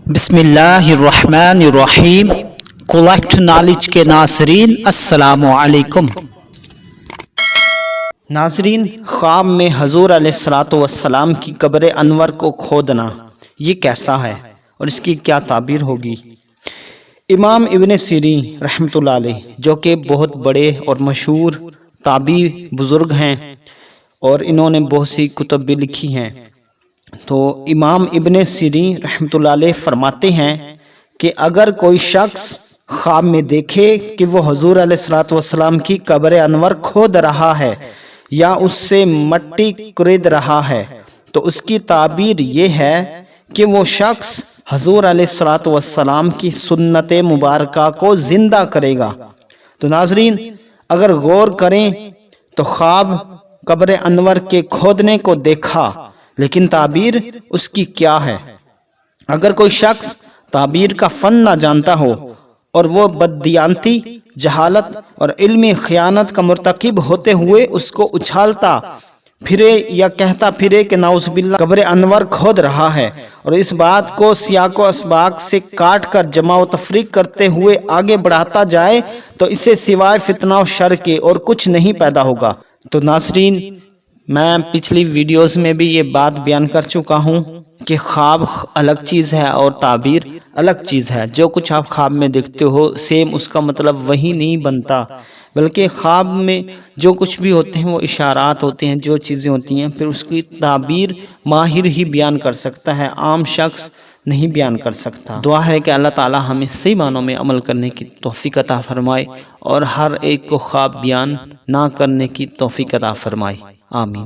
بسم اللہ الرحمن الرحیم۔ کولیکٹ نالج کے ناظرین السلام علیکم۔ ناظرین، خواب میں حضور علیہ الصلوۃ والسلام کی قبر انور کو کھودنا یہ کیسا ہے اور اس کی کیا تعبیر ہوگی؟ امام ابن سیرین رحمۃ اللہ علیہ، جو کہ بہت بڑے اور مشہور تابعی بزرگ ہیں اور انہوں نے بہت سی کتب بھی لکھی ہیں، تو امام ابن سیرین رحمۃ اللہ علیہ فرماتے ہیں کہ اگر کوئی شخص خواب میں دیکھے کہ وہ حضور علیہ الصلوۃ والسلام کی قبر انور کھود رہا ہے یا اس سے مٹی کرید رہا ہے تو اس کی تعبیر یہ ہے کہ وہ شخص حضور علیہ الصلوۃ والسلام کی سنت مبارکہ کو زندہ کرے گا۔ تو ناظرین، اگر غور کریں تو خواب قبر انور کے کھودنے کو دیکھا، لیکن تعبیر اس کی کیا ہے؟ اگر کوئی شخص تعبیر کا فن نہ جانتا ہو اور وہ بددیانتی، جہالت اور علمی خیانت کا مرتکب ہوتے ہوئے اس کو اچھالتا پھرے یا کہتا پھرے کہ نعوذ باللہ قبر انور کھود رہا ہے، اور اس بات کو سیاق و اسباق سے کاٹ کر جمع و تفریق کرتے ہوئے آگے بڑھاتا جائے تو اسے سوائے فتنہ و شر کے اور کچھ نہیں پیدا ہوگا۔ تو ناظرین، میں پچھلی ویڈیوز میں بھی یہ بات بیان کر چکا ہوں کہ خواب الگ چیز ہے اور تعبیر الگ چیز ہے۔ جو کچھ آپ خواب میں دیکھتے ہو سیم اس کا مطلب وہی نہیں بنتا، بلکہ خواب میں جو کچھ بھی ہوتے ہیں وہ اشارات ہوتے ہیں، جو چیزیں ہوتی ہیں، پھر اس کی تعبیر ماہر ہی بیان کر سکتا ہے، عام شخص نہیں بیان کر سکتا۔ دعا ہے کہ اللہ تعالی ہمیں صحیح معنوں میں عمل کرنے کی توفیق عطا فرمائے اور ہر ایک کو خواب بیان نہ کرنے کی توفیق عطا فرمائے۔ آمین۔